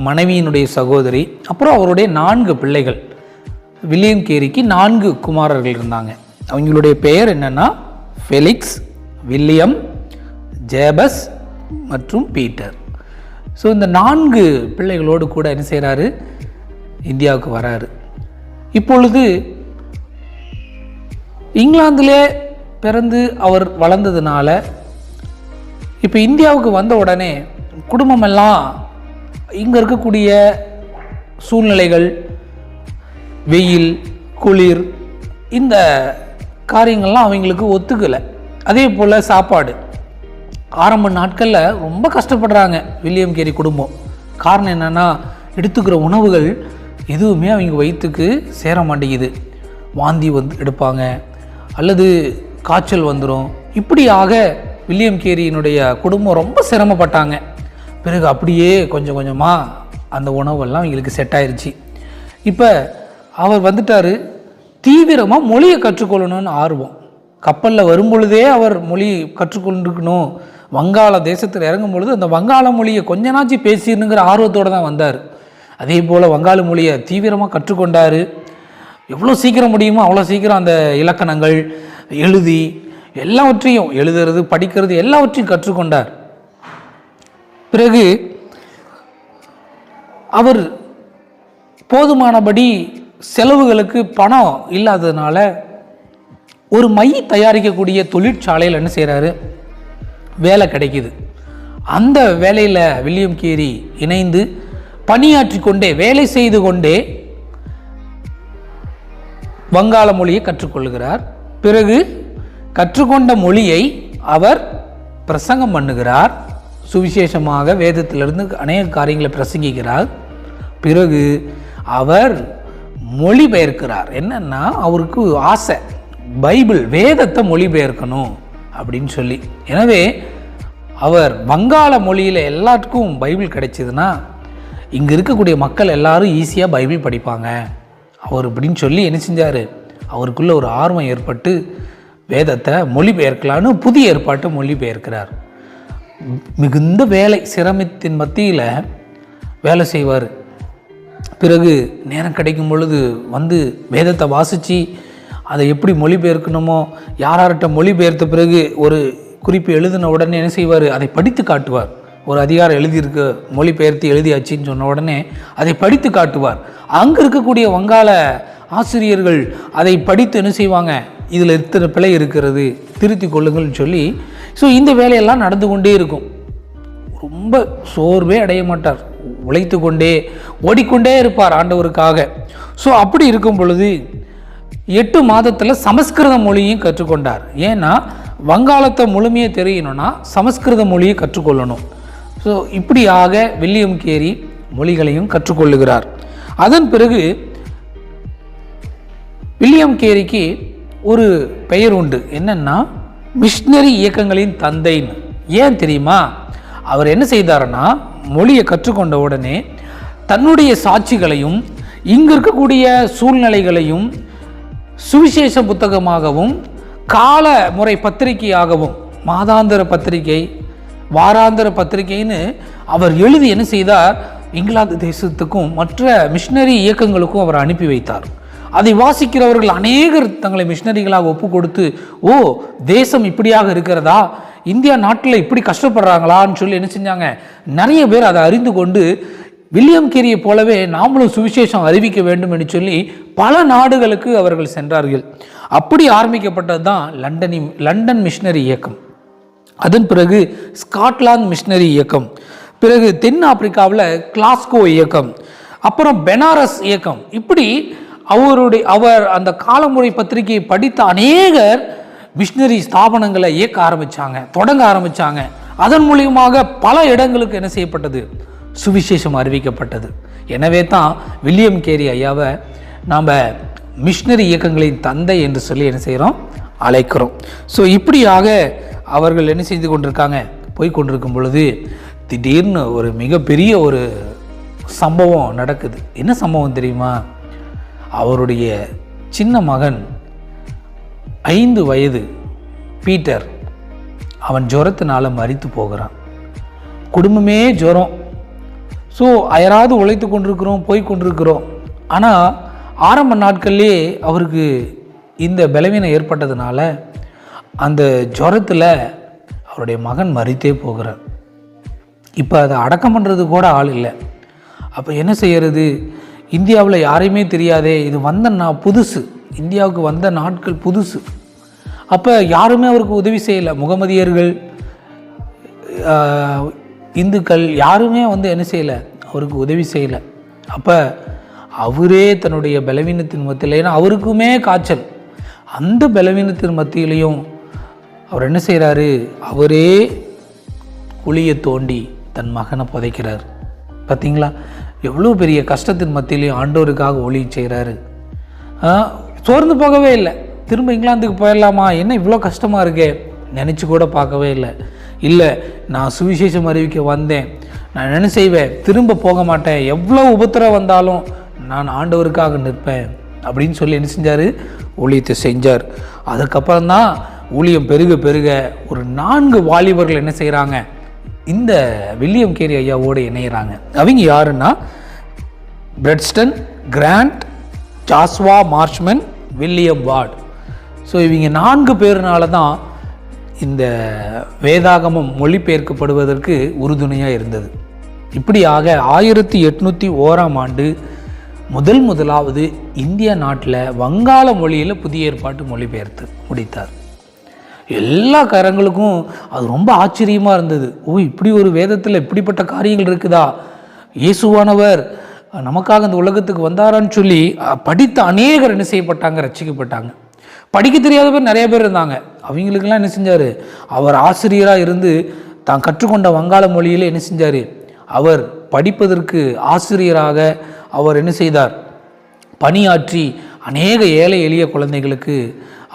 மனைவியினுடைய சகோதரி, அப்புறம் அவருடைய 4 பிள்ளைகள். வில்லியம் கேரிக்கு 4 குமாரர்கள் இருந்தாங்க. அவங்களுடைய பெயர் என்னென்னா ஃபெலிக்ஸ், வில்லியம், ஜேபஸ் மற்றும் பீட்டர். ஸோ இந்த 4 பிள்ளைகளோடு கூட என்ன செய்கிறாரு, இந்தியாவுக்கு வராரு. இப்பொழுது இங்கிலாந்திலே பிறந்து அவர் வளர்ந்ததுனால இப்போ இந்தியாவுக்கு வந்த உடனே குடும்பமெல்லாம் இங்கே இருக்கக்கூடிய சூழ்நிலைகள் வெயில், குளிர், இந்த காரியங்கள்லாம் அவங்களுக்கு ஒத்துக்கலை. அதே போல் சாப்பாடு, ஆரம்ப நாட்களில் ரொம்ப கஷ்டப்படுறாங்க வில்லியம் கேரி குடும்பம். காரணம் என்னென்னா, எடுத்துக்கிற உணவுகள் எதுவுமே அவங்க வயிற்றுக்கு சேர மாட்டேங்குது. வாந்தி எடுப்பாங்க, அல்லது காய்ச்சல் வந்துடும். இப்படியாக வில்லியம் கேரியினுடைய குடும்பம் ரொம்ப சிரமப்பட்டாங்க. பிறகு அப்படியே கொஞ்சம் கொஞ்சமாக அந்த உணவெல்லாம் அவங்களுக்கு செட் ஆயிடுச்சு. இப்போ அவர் வந்துட்டார். தீவிரமாக மொழியை கற்றுக்கொள்ளணும்னு ஆர்வம். கப்பலில் வரும்பொழுதே அவர் மொழி கற்றுக்கொண்டிருக்கணும். வங்காள தேசத்தில் இறங்கும் பொழுது அந்த வங்காள மொழியை கொஞ்ச நாச்சு பேசிடணுங்கிற ஆர்வத்தோடு தான் வந்தார். அதே போல் வங்காள மொழியை தீவிரமாக கற்றுக்கொண்டார். எவ்வளோ சீக்கிரம் முடியுமோ அவ்வளோ சீக்கிரம் அந்த இலக்கணங்கள் எழுதி எல்லாவற்றையும் எழுதுறது, படிக்கிறது எல்லாவற்றையும் கற்றுக்கொண்டார். பிறகு அவர் போதுமானபடி செலவுகளுக்கு பணம் இல்லாததுனால ஒரு மை தயாரிக்கக்கூடிய தொழிற்சாலையில் என்ன செய்கிறாரு, வேலை கிடைக்குது. அந்த வேலையில் வில்லியம் கேரி இணைந்து பணியாற்றி கொண்டே, வேலை செய்து கொண்டே வங்காள மொழியை கற்றுக்கொள்கிறார். பிறகு கற்றுக்கொண்ட மொழியை அவர் பிரசங்கம் பண்ணுகிறார். சுவிசேஷமாக வேதத்திலிருந்து அநேக காரியங்களை பிரசங்கிக்கிறார். பிறகு அவர் மொழிபெயர்க்கிறார். என்னன்னா, அவருக்கு ஆசை, பைபிள் வேதத்தை மொழிபெயர்க்கணும் அப்படின்னு சொல்லி. எனவே அவர் வங்காள மொழியில் எல்லாத்துக்கும் பைபிள் கிடைச்சிதுன்னா இங்கே இருக்கக்கூடிய மக்கள் எல்லாரும் ஈஸியாக பைபிள் படிப்பாங்க அவர் அப்படின்னு சொல்லி என்ன செஞ்சார், அவருக்குள்ள ஒரு ஆர்வம் ஏற்பட்டு வேதத்தை மொழிபெயர்க்கலான்னு புதிய ஏற்பாட்டை மொழிபெயர்க்கிறார். மிகுந்த வேலை, சிரமத்தின் மத்தியில் வேலை செய்வார். பிறகு நேரம் கிடைக்கும் பொழுது வந்து வேதத்தை வாசித்து அதை எப்படி மொழிபெயர்க்கணுமோ, யார்கிட்ட மொழிபெயர்த்த பிறகு ஒரு குறிப்பு எழுதின உடனே என்ன செய்வார், அதை படித்து காட்டுவார். ஒரு அதிகாரம் எழுதியிருக்கு, மொழிபெயர்த்து எழுதியாச்சின்னு சொன்ன உடனே அதை படித்து காட்டுவார். அங்கே இருக்கக்கூடிய வங்காள ஆசிரியர்கள் அதை படித்து என்ன செய்வாங்க, இதில் இத்தனை பிழை இருக்கிறது, திருத்தி கொள்ளுங்கள்னு சொல்லி. ஸோ இந்த வேலையெல்லாம் நடந்து கொண்டே இருக்கும். ரொம்ப சோர்வே அடைய மாட்டார், உழைத்து கொண்டே ஓடிக்கொண்டே இருப்பார் ஆண்டவருக்காக. ஸோ அப்படி இருக்கும் பொழுது 8 மாதத்தில் சமஸ்கிருத மொழியும் கற்றுக்கொண்டார். ஏன்னா வங்காளத்தை முழுமையாக தெரியணும்னா சமஸ்கிருத மொழியை கற்றுக்கொள்ளணும். ஸோ இப்படியாக வில்லியம் கேரி மொழிகளையும் கற்றுக்கொள்ளுகிறார். அதன் பிறகு வில்லியம் கேரிக்கு ஒரு பெயர் உண்டு. என்னன்னா, மிஷினரி இயக்கங்களின் தந்தைன்னு. ஏன் தெரியுமா? அவர் என்ன செய்தாருன்னா, மொழியை கற்றுக்கொண்ட உடனே தன்னுடைய சாட்சிகளையும் இங்கு இருக்கக்கூடிய சூழ்நிலைகளையும் சுவிசேஷ புத்தகமாகவும் கால முறை பத்திரிகையாகவும், மாதாந்திர பத்திரிகை, வாராந்திர பத்திரிகைன்னு அவர் எழுதி என்ன செய்தார், இங்கிலாந்து தேசத்துக்கும் மற்ற மிஷினரி இயக்கங்களுக்கும் அவர் அனுப்பி வைத்தார். அதை வாசிக்கிறவர்கள் அநேகர் தங்களை மிஷினரிகளாக ஒப்பு கொடுத்து, ஓ தேசம் இப்படியாக இருக்கிறதா, இந்தியா நாட்டில் இப்படி கஷ்டப்படுறாங்களான்னு சொல்லி என்ன செஞ்சாங்க, நிறைய பேர் அதை அறிந்து கொண்டு வில்லியம் கேரியை போலவே நாமளும் சுவிசேஷம் அறிவிக்க வேண்டும் என்று சொல்லி பல நாடுகளுக்கு அவர்கள் சென்றார்கள். அப்படி ஆரம்பிக்கப்பட்டது தான் லண்டன் மிஷினரி இயக்கம். அதன் பிறகு ஸ்காட்லாந்து மிஷினரி இயக்கம், பிறகு தென் ஆப்பிரிக்காவில் கிளாஸ்கோ இயக்கம், அப்புறம் பெனாரஸ் இயக்கம். இப்படி அவர் அந்த காலமுறை பத்திரிகையை படித்த அநேகர் மிஷினரி ஸ்தாபனங்களை இயக்க ஆரம்பித்தாங்க, தொடங்க ஆரம்பித்தாங்க. அதன் மூலியமாக பல இடங்களுக்கு என்ன செய்யப்பட்டது, சுவிசேஷம் அறிவிக்கப்பட்டது. எனவே தான் வில்லியம் கேரி ஐயாவை நாம் மிஷினரி இயக்கங்களின் தந்தை என்று சொல்லி என்ன செய்கிறோம், அழைக்கிறோம். ஸோ இப்படியாக அவர்கள் என்ன செய்து கொண்டிருக்காங்க, போய் கொண்டிருக்கும் பொழுது திடீர்னு ஒரு மிகப்பெரிய ஒரு சம்பவம் நடக்குது. என்ன சம்பவம் தெரியுமா? அவருடைய சின்ன மகன் 5 வயது பீட்டர், அவன் ஜுரத்தினால மரித்து போகிறான். குடும்பமே ஜுரம். ஸோ அயராது உழைத்து கொண்டிருக்கிறோம், போய் கொண்டிருக்கிறோம். ஆனால் ஆரம்ப நாட்கள்லேயே அவருக்கு இந்த பலவீனம் ஏற்பட்டதுனால அந்த ஜுரத்தில் அவருடைய மகன் மரித்தே போகிறார். இப்போ அதை அடக்கம் பண்ணுறது கூட ஆள் இல்லை. அப்போ என்ன செய்கிறது, இந்தியாவில் யாரையுமே தெரியாதே, இது புதுசு, இந்தியாவுக்கு வந்த நாட்கள் புதுசு. அப்போ யாருமே அவருக்கு உதவி செய்யலை. முகமதியர்கள், இந்துக்கள் யாருமே என்ன செய்யலை, அவருக்கு உதவி செய்யலை. அப்போ அவரே தன்னுடைய பலவீனத்தின் மத்தியில், ஏன்னா அவருக்குமே காய்ச்சல், அந்த பலவீனத்தின் மத்தியிலையும் அவர் என்ன செய்கிறாரு, அவரே குழியை தோண்டி தன் மகனை புதைக்கிறார். பார்த்தீங்களா, எவ்வளோ பெரிய கஷ்டத்தின் மத்தியிலையும் ஆண்டவருக்காக ஊழிய செய்கிறாரு. சோர்ந்து போகவே இல்லை. திரும்ப இங்கிலாந்துக்கு போயிடலாமா, என்ன இவ்வளோ கஷ்டமாக இருக்கே, நினச்சி கூட பார்க்கவே இல்லை. இல்லை, நான் சுவிசேஷம் அறிவிக்க வந்தேன், நான் என்ன செய்வேன், திரும்ப போக மாட்டேன், எவ்வளோ உபத்திரம் வந்தாலும் நான் ஆண்டவருக்காக நிற்பேன் அப்படின்னு சொல்லி என்ன செஞ்சார், ஊழியத்தை செஞ்சார். அதுக்கப்புறம் தான் ஊழியம் பெருக பெருக ஒரு 4 வாலிபர்கள் என்ன செய்கிறாங்க, இந்த வில்லியம் கேரி ஐயாவோடு இணைகிறாங்க. அவங்க யாருன்னா பிரெட்ஸ்டன், கிராண்ட், ஜாஸ்வா மார்ஷ்மன், வில்லியம் வார்ட். ஸோ இவங்க 4 பேர்னால தான் இந்த வேதாகமம் மொழிபெயர்க்கப்படுவதற்கு உறுதுணையாக இருந்தது. இப்படியாக 1801ஆம் ஆண்டு முதலாவது இந்திய நாட்டில் வங்காள மொழியில் புதிய ஏற்பாட்டு மொழிபெயர்த்து முடித்தார். எல்லா காரங்களுக்கும் அது ரொம்ப ஆச்சரியமாக இருந்தது. ஓ, இப்படி ஒரு வேதத்தில் இப்படிப்பட்ட காரியங்கள் இருக்குதா, இயேசுவானவர் நமக்காக இந்த உலகத்துக்கு வந்தாரான்னு சொல்லி படித்த அநேகர் என்ன செய்யப்பட்டாங்க, ரட்சிக்கப்பட்டாங்க. படிக்க தெரியாத பேர் நிறைய பேர் இருந்தாங்க. அவங்களுக்கெல்லாம் என்ன செஞ்சார், அவர் ஆசிரியராக இருந்து தான் கற்றுக்கொண்ட வங்காள மொழியில் என்ன செஞ்சார், அவர் படிப்பதற்கு ஆசிரியராக அவர் என்ன செய்தார், பணியாற்றி அநேக ஏழை எளிய குழந்தைகளுக்கு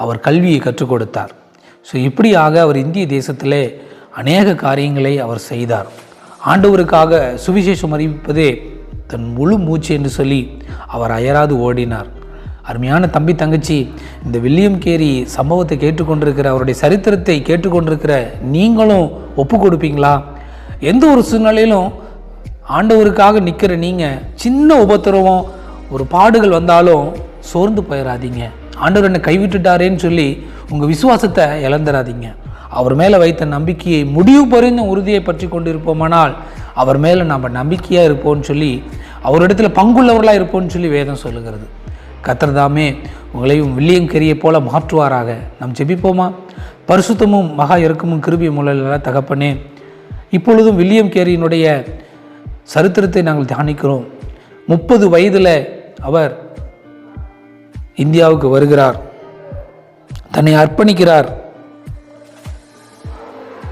அவர் கல்வியை கற்றுக் கொடுத்தார். ஸோ இப்படியாக அவர் இந்திய தேசத்திலே அநேக காரியங்களை அவர் செய்தார். ஆண்டவருக்காக சுவிசேஷம் அறிவிப்பதே தன் முழு மூச்சு என்று சொல்லி அவர் அயராது ஓடினார். அருமையான தம்பி தங்கச்சி, இந்த வில்லியம் கேரி சம்பவத்தை கேட்டுக்கொண்டிருக்கிற, அவருடைய சரித்திரத்தை கேட்டுக்கொண்டிருக்கிற நீங்களும் ஒப்பு கொடுப்பீங்களா? எந்த ஒரு சூழ்நிலையிலும் ஆண்டவருக்காக நிற்கிற நீங்கள் சின்ன உபத்திரவம், ஒரு பாடுகள் வந்தாலும் சோர்ந்து போயிடாதீங்க. ஆண்டவர் என்னை கைவிட்டுட்டாரேன்னு சொல்லி உங்கள் விசுவாசத்தை இழந்துடாதீங்க. அவர் மேலே வைத்த நம்பிக்கையை முடிவு பறிந்த உறுதியை பற்றி கொண்டு இருப்போமானால் அவர் மேலே நம்ம நம்பிக்கையாக இருப்போம்னு சொல்லி, அவரிடத்தில் பங்குள்ளவர்களாக இருப்போம்னு சொல்லி வேதம் சொல்லுகிறது. கர்த்தர் தாமே உங்களையும் வில்லியம் கேரியை போல மாற்றுவாராக. நாம் ஜெபிப்போமா? பரிசுத்தமும் மகா இரக்கமும் கிருபையும் உள்ள தகப்பனே, இப்பொழுதும் வில்லியம் கேரியினுடைய சரித்திரத்தை நாங்கள் தியானிக்கிறோம். 30 வயதில் அவர் இந்தியாவுக்கு வருகிறார், தன்னை அர்ப்பணிக்கிறார்.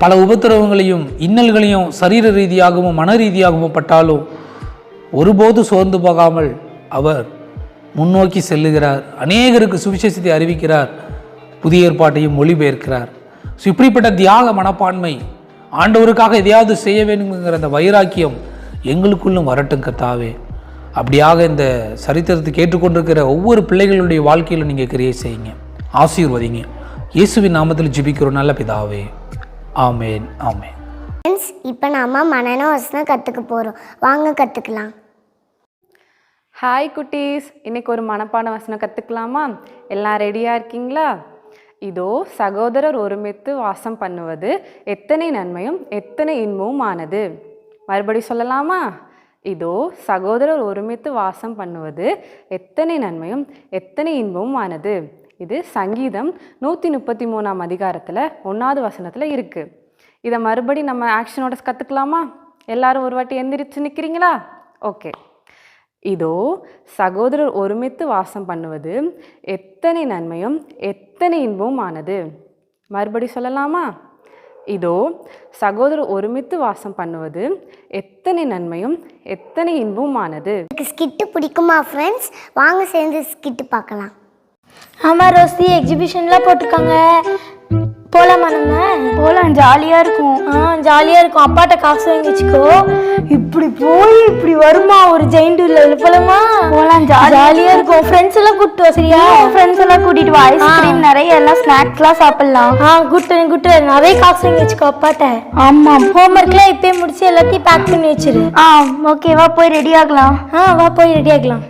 பல உபத்திரவங்களையும் இன்னல்களையும் சரீர ரீதியாகவும் மன ரீதியாகவும் பட்டாலும் ஒருபோது சோர்ந்து போகாமல் அவர் முன்னோக்கி செல்லுகிறார். அநேகருக்கு சுவிசேஷத்தை அறிவிக்கிறார், புதிய ஏற்பாட்டையும் மொழிபெயர்க்கிறார். ஸோ இப்படிப்பட்ட தியாக மனப்பான்மை, ஆண்டவருக்காக எதையாவது செய்ய வேண்டும்ங்கிற அந்த வைராக்கியம் எங்களுக்குள்ளும் வரட்டும் கர்த்தாவே. அப்படியாக இந்த சரித்திரத்தை கேட்டுக்கொண்டிருக்கிற ஒவ்வொரு பிள்ளைகளுடைய வாழ்க்கையில் நீங்கள் கிரியை செய்யுங்க, ஆசீர்வதிங்க. இயேசுவின் நாமத்தில் ஜெபிக்கிறோம் நல்ல பிதாவே, ஆமேன் ஆமேன். ஃப்ரெண்ட்ஸ், இப்போ நம்ம மனன வசனம் கற்றுக்க போகிறோம். வாங்க கற்றுக்கலாம். ஹாய் குட்டீஸ், இன்னைக்கு ஒரு மனப்பாட வசனம் கற்றுக்கலாமா? எல்லாம் ரெடியாக இருக்கீங்களா? இதோ சகோதரர் ஒருமித்து வாசம் பண்ணுவது எத்தனை நன்மையும் எத்தனை இன்பமும் ஆனது. மறுபடி சொல்லலாமா? இதோ சகோதரர் ஒருமித்து வாசம் பண்ணுவது எத்தனை நன்மையும் எத்தனை இன்பமும் ஆனது. இது சங்கீதம் 133ஆம் அதிகாரத்தில் 1வது வசனத்தில் இருக்குது. இதை மறுபடி நம்ம ஆக்ஷனோட கற்றுக்கலாமா? எல்லாரும் ஒரு வாட்டி எந்திரிச்சு நிற்கிறீங்களா? ஓகே. இதோ சகோதரர் ஒருமித்து வாசம் பண்ணுவது எத்தனை நன்மையும் எத்தனை இன்பமும் ஆனது. மறுபடி சொல்லலாமா? இதோ சகோதரர் ஒருமித்து வாசம் பண்ணுவது எத்தனை நன்மையும் எத்தனை இன்பமும் ஆனது. எனக்கு ஸ்கிட்டு பிடிக்குமா ஃப்ரெண்ட்ஸ்? வாங்க சேர்ந்து ஸ்கிட்டு பார்க்கலாம். ஆமாம் ரோசி, எக்ஸிபிஷன்லாம் போட்டிருக்காங்க. போகலாமா? நம்ம போகலாம், ஜாலியாக இருக்கும். ஜாலியாக இருக்கும். அப்பாட்ட காசு வாங்கி வச்சுக்கோ. இப்படி போய் இப்படி வருமா ஒரு ஜெயிண்ட் வீல் போகலாமா? போகலாம், ஜாலியாக இருக்கும். ஃப்ரெண்ட்ஸ் எல்லாம் கூப்பிட்டு வா, சரியா? ஃப்ரெண்ட்ஸ் எல்லாம் கூட்டிட்டு வா. ஐஸ்கிரீம் நிறைய எல்லாம் ஸ்நாக்ஸ்லாம் சாப்பிட்லாம். குட்டு நிறைய காசு வாங்கி வச்சுக்கோ அப்பாட்ட. ஆமாம், ஹோம்ஒர்க்லாம் இப்போயே முடிச்சு எல்லாத்தையும் பேக் பண்ணி வச்சிரு. ஓகேவா? போய் ரெடி ஆகலாம். வா போய் ரெடி ஆகலாம்.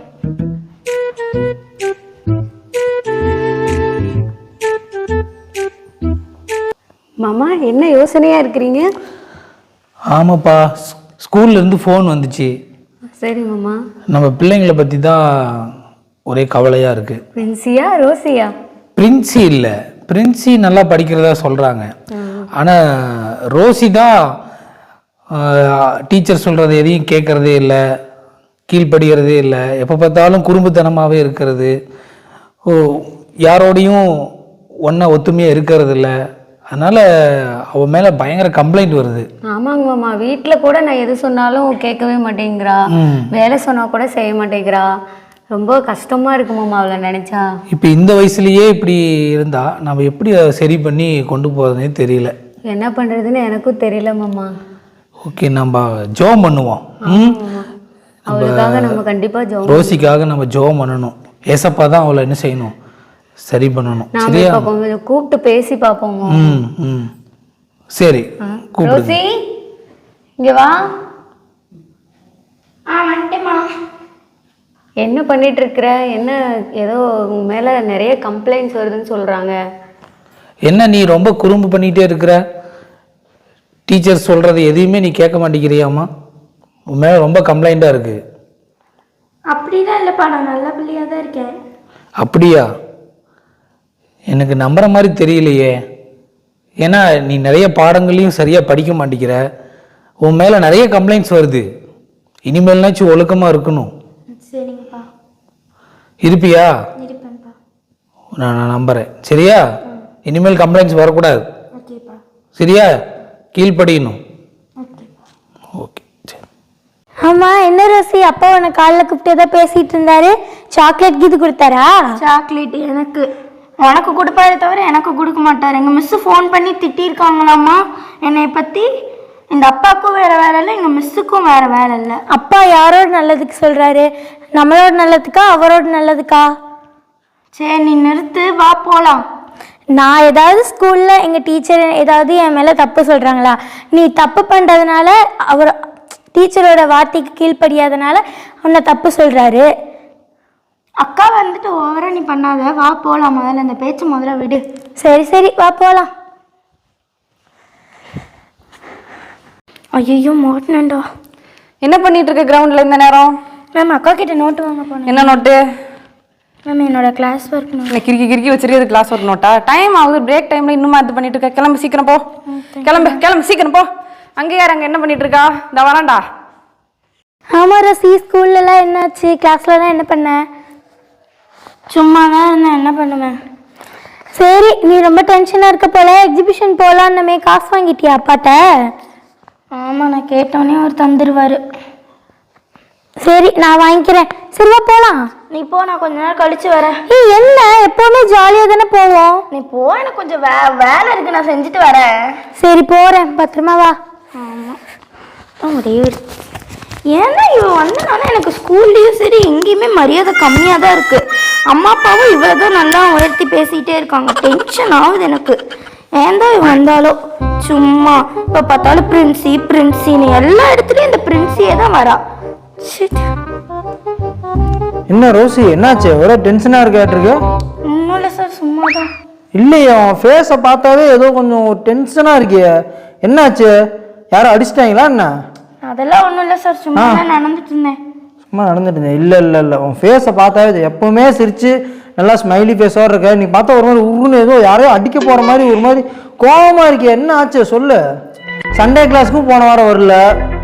மாமா, என்ன யோசனையாக இருக்கிறீங்க? ஆமாப்பா, ஸ்கூல்லேருந்து ஃபோன் வந்துச்சு. சரி மாமா. நம்ம பிள்ளைங்களை பற்றி தான் ஒரே கவலையாக இருக்குது. பிரின்சியா ரோசியா? பிரின்சி இல்லை, பிரின்சி நல்லா படிக்கிறதா சொல்கிறாங்க. ஆனால் ரோசி தான் டீச்சர் சொல்கிறது எதையும் கேட்குறதே இல்லை, கீழ்ப்படுகிறதே இல்லை, எப்போ பார்த்தாலும் குறும்புத்தனமாகவே இருக்கிறது, யாரோடையும் ஒன்றா ஒத்துமையாக இருக்கிறது இல்லை. அதனால் அவன் மேலே பயங்கர கம்ப்ளைண்ட் வருது. ஆமாங்க மாமா, வீட்டில் கூட நான் எது சொன்னாலும் கேட்கவே மாட்டேங்கிறா, வேலை சொன்னால் கூட செய்ய மாட்டேங்கிறா. ரொம்ப கஷ்டமாக இருக்கு மாமா அவளை நினச்சா. இப்போ இந்த வயசுலேயே இப்படி இருந்தால் நம்ம எப்படி அதை சரி பண்ணி கொண்டு போகிறதுனே தெரியல. என்ன பண்ணுறதுன்னு எனக்கும் தெரியல மாமா. ஓகே, நம்ம ஜோம் பண்ணுவோம். அவளுக்காக நம்ம கண்டிப்பாக ஜோம், ரோசிக்காக நம்ம ஜோம் பண்ணணும். ஏசப்பா தான் அவளை என்ன செய்யணும், சரி பண்ணணும். சரியா, கூப்பிட்டு பேசி பார்ப்போம். சரி, ரோசி இங்க வா. என்ன பண்ணிட்டு இருக்கிற? என்ன ஏதோ உன் மேல நிறைய கம்ப்ளைண்ட்ஸ் வருதுன்னு சொல்றாங்க. என்ன நீ ரொம்ப குறும்பு பண்ணிட்டே இருக்கிற? டீச்சர் சொல்றது எதையுமே நீ கேட்க மாட்டேங்கிறியாமா? உன் மேல ரொம்ப கம்ப்ளைண்டா இருக்கு. அப்படிலாம் இல்லைப்பா, நான் நல்ல பிள்ளையாக தான் இருக்கேன். அப்படியா? எனக்கு நம்புற மாதிரி தெரியலையே. ஏன்னா நீ நிறைய பாடங்களையும் சரியாக படிக்க மாட்டேங்கிற. உன் மேலே நிறைய கம்ப்ளைண்ட்ஸ் வருது. இனிமேல்னாச்சும் ஒழுக்கமாக இருக்கணும். சரிங்கப்பா. இருப்பியா? இருப்பேன்ப்பா. நான் நம்புகிறேன். சரியா? இனிமேல் கம்ப்ளைண்ட்ஸ் வரக்கூடாது. ஓகேப்பா. சரியா? கீழ்ப்படியணும். ஓகே. ஆமாம், என்ன ரோசி, அப்பா உன்னை காலைல கூப்பிட்டு ஏதோ பேசிகிட்டு இருந்தாரு. சாக்லேட் கீது கொடுத்தாரா? சாக்லேட் எனக்கு உனக்கு கொடுப்பாரு தவிர எனக்கு கொடுக்க மாட்டார். எங்கள் மிஸ்ஸு ஃபோன் பண்ணி திட்டிருக்காங்களாம்மா என்னை பற்றி. இந்த அப்பாவுக்கும் வேறு வேலை இல்லை, எங்கள் மிஸ்ஸுக்கும் வேறு வேலை இல்லை. அப்பா யாரோட நல்லதுக்கு சொல்கிறாரு? நம்மளோட நல்லதுக்கா அவரோட நல்லதுக்கா? சரி நீ நிறுத்து, வா போகலாம். நான் ஏதாவது ஸ்கூலில் எங்கள் டீச்சர் ஏதாவது என் மேலே தப்பு சொல்கிறாங்களா? நீ தப்பு பண்ணுறதுனால அவர் டீச்சரோட வார்த்தைக்கு கீழ்ப்படியாதனால உன்னை தப்பு சொல்கிறாரு. அக்கா வந்துட்டு ஓவரா நீ பண்ணாத, வா போகலாம். முதல்ல இந்த பேச்சு முதல்ல விடு. சரி சரி, வா போகலாம். ஐயோ மாட்டினேன்டா. என்ன பண்ணிட்டு இருக்க கிரவுண்டில் இந்த நேரம்? மேம், அக்கா கிட்ட நோட்டு வாங்க போனேன். என்ன நோட்டு? மேம், என்னோட கிளாஸ் ஒர்க் நோட். கிறுக்கி கிறுக்கி வச்சிருக்கிறது கிளாஸ் ஒர்க் நோட்டா? டைம் ஆகுது, பிரேக் டைமில் இன்னுமா இது பண்ணிட்டு இருக்க? கிளம்பு சீக்கிரம் போ. கிளம்பு சீக்கிரம் போ. அங்கே யார் அங்கே என்ன பண்ணிட்டு இருக்கா? இந்த வராண்டா. ஆமாம் ரோசி, ஸ்கூல்லலாம் என்னாச்சு? கிளாஸ்லலாம் என்ன பண்ண? சும்மா தான் இருந்தேன், என்ன பண்ணுவேன். சரி, நீ ரொம்ப டென்ஷனாக இருக்க போல. எக்ஸிபிஷன் போகலான்னமே, காசு வாங்கிட்டியா அப்பாட்ட? ஆமாம், நான் கேட்டோன்னே அவர் தந்துடுவார். சரி, நான் வாங்கிக்கிறேன். சரிவா போகலாம். நீ போ, நான் கொஞ்ச நேரம் கழிச்சு வரேன். என்ன எப்போவுமே ஜாலியாக தானே போவோம். நீ போ, எனக்கு கொஞ்சம் வேலை இருக்குது, நான் செஞ்சுட்டு வரேன். சரி போகிறேன், பத்திரமா வா. ஆமாம், ஒரே ஏன்னா இவன் வந்தனால எனக்கு ஸ்கூல்லையும் சரி எங்கேயுமே மரியாதை கம்மியாக தான் இருக்குது. அம்மா அப்பாவும் இவ்வளோ தான் நல்லா உயர்த்தி பேசிகிட்டே இருக்காங்க. டென்ஷன் ஆகுது எனக்கு. ஏன் தான் இவன் வந்தாலும் சும்மா இப்போ பார்த்தாலும் பிரின்சின்னு எல்லா இடத்துலையும் இந்த பிரின்சியே தான் வரா. என்ன ரோசி, என்னாச்சு? ஒரே டென்ஷனாக இருக்காட்டிருக்கு. ஒன்றும் இல்லை சார், சும்மா தான். இல்லையா, ஃபேஸை பார்த்தாவே ஏதோ கொஞ்சம் டென்ஷனாக இருக்கிய. என்னாச்சு? யாரும் அடிச்சிட்டாங்களா என்ன? அதெல்லாம் ஒன்றும் இல்லை சார், சும்மா தான் நடந்துட்டு இருந்தேன். சும்மா நடந்துட்டு இருந்தேன். இல்லை உன் ஃபேஸை பார்த்தாவே எப்பவுமே சிரிச்சு நல்லா ஸ்மைலி ஃபேஸோடு இருக்க. நீ பார்த்தா ஒரு மாதிரி உருன்னு ஏதோ யாரையோ அடிக்க போகிற மாதிரி ஒரு மாதிரி கோபமாக இருக்கிய. என்ன ஆச்சு சொல்லு. சண்டே கிளாஸுக்கும் போன வாரம் வரல.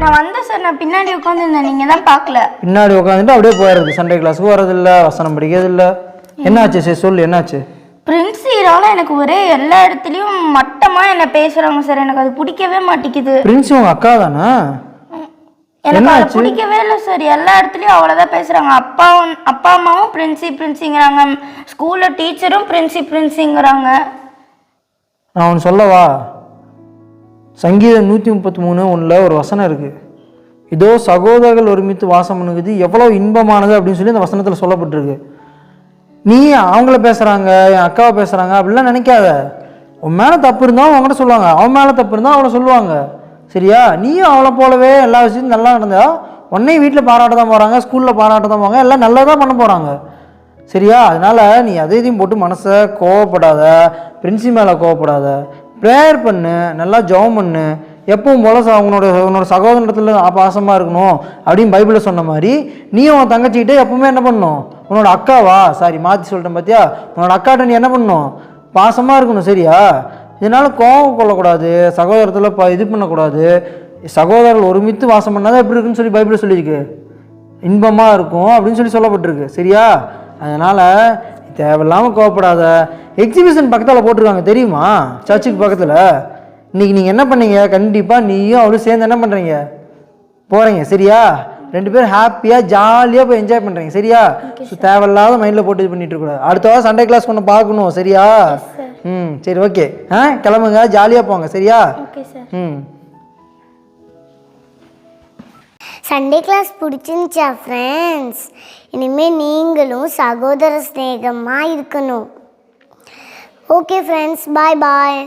நான் வந்தேன் சார், நான் பின்னாடி உட்காந்துருந்தேன், நீங்கள் தான் பார்க்கல. பின்னாடி உட்காந்துட்டு அப்படியே போயிடுறது. சண்டே கிளாஸுக்கும் வரதில்லை, வசனம் படிக்கிறதில்லை. என்னாச்சு சரி சொல்லு, என்னாச்சு? பிரின்சினால எனக்கு ஒரே எல்லா இடத்துலையும் மட்டமாக என்ன பேசுகிறாங்க சார். எனக்கு அது பிடிக்கவே மாட்டேங்குது. பிரின்சி உங்கள் அக்கா தானே? எனக்கு அதை பிடிக்கவே இல்லை சார். எல்லா இடத்துலையும் அவ்வளோதான் பேசுகிறாங்க. அப்பா அம்மாவும் பிரின்சிங்கிறாங்க, ஸ்கூலில் டீச்சரும் பிரின்சிங்கிறாங்க. நான் ஒன்று சொல்லவா? சங்கீதம் 133:1 ஒரு வசனம் இருக்குது. இதோ சகோதரர்கள் ஒருமித்து வாசம் பண்ணுது எவ்வளோ இன்பமானது அப்படின்னு சொல்லி அந்த வசனத்தில் சொல்லப்பட்டிருக்கு. நீ அவங்கள பேசுகிறாங்க, என் அக்காவை பேசுகிறாங்க அப்படிலாம் நினைக்காத. உன் மேலே தப்பு இருந்தால் அவங்ககிட்ட சொல்லுவாங்க, அவன் மேலே தப்பு இருந்தால் அவளை சொல்லுவாங்க. சரியா? நீயும் அவளை போலவே எல்லா விஷயத்தையும் நல்லா நடந்தா உன்னையும் வீட்டில் பாராட்ட தான் போகிறாங்க, ஸ்கூலில் பாராட்ட தான் போவாங்க, எல்லாம் நல்லா தான் பண்ண போகிறாங்க. சரியா? அதனால் நீ அதையும் போட்டு மனசை கோவப்படாத, பிரின்சி மேலே கோவப்படாத. ப்ரேயர் பண்ணு, நல்லா ஜெபம் பண்ணு. எப்பவும் போல உன்னோட சகோதரத்தில் பாசமாக இருக்கணும் அப்படின்னு பைபிளில் சொன்ன மாதிரி நீயும் உன் தங்கச்சிக்கிட்டே எப்பவுமே என்ன பண்ணணும்? உன்னோட அக்காவா மாற்றி சொல்லிட்டேன் பார்த்தியா? உன்னோட அக்காட்ட நீ என்ன பண்ணணும்? பாசமாக இருக்கணும். சரியா? இதனால் கோவம் கொள்ளக்கூடாது, சகோதரத்தில் இது பண்ணக்கூடாது. சகோதரர்கள் ஒருமித்து வாசம் பண்ணாதான் எப்படி இருக்குன்னு சொல்லி பைபிளில் சொல்லியிருக்கு. இன்பமாக இருக்கும் அப்படின்னு சொல்லப்பட்டிருக்கு. சரியா? அதனால் தேவையில்லாமல் கோவப்படாத. எக்ஸிபிஷன் பக்கத்தில் போட்டிருக்காங்க தெரியுமா? சர்ச்சுக்கு பக்கத்தில். இன்றைக்கி நீங்கள் என்ன பண்ணீங்க? கண்டிப்பாக நீயும் அவளும் சேர்ந்து என்ன பண்ணுறீங்க? போகிறீங்க. சரியா? 2 பேரும் ஹாப்பியாக ஜாலியாக போய் என்ஜாய் பண்ணுறீங்க. சரியா? ஸோ தேவையில்லாத மைண்டில் போட்டு இது பண்ணிட்டு இருக்கக்கூடாது. அடுத்த வாரம் சண்டே கிளாஸ் ஒன்று பார்க்கணும். சரியா? சரி, ஓகே. கிளம்புங்க, ஜாலியாக போங்க. சரியா? சண்டே கிளாஸ் பிடிச்சிருந்துச்சா ஃப்ரெண்ட்ஸ்? இனிமேல் நீங்களும் சகோதர ஸ்நேகமாக இருக்கணும். ஓகே ஃப்ரெண்ட்ஸ், பாய் பாய்.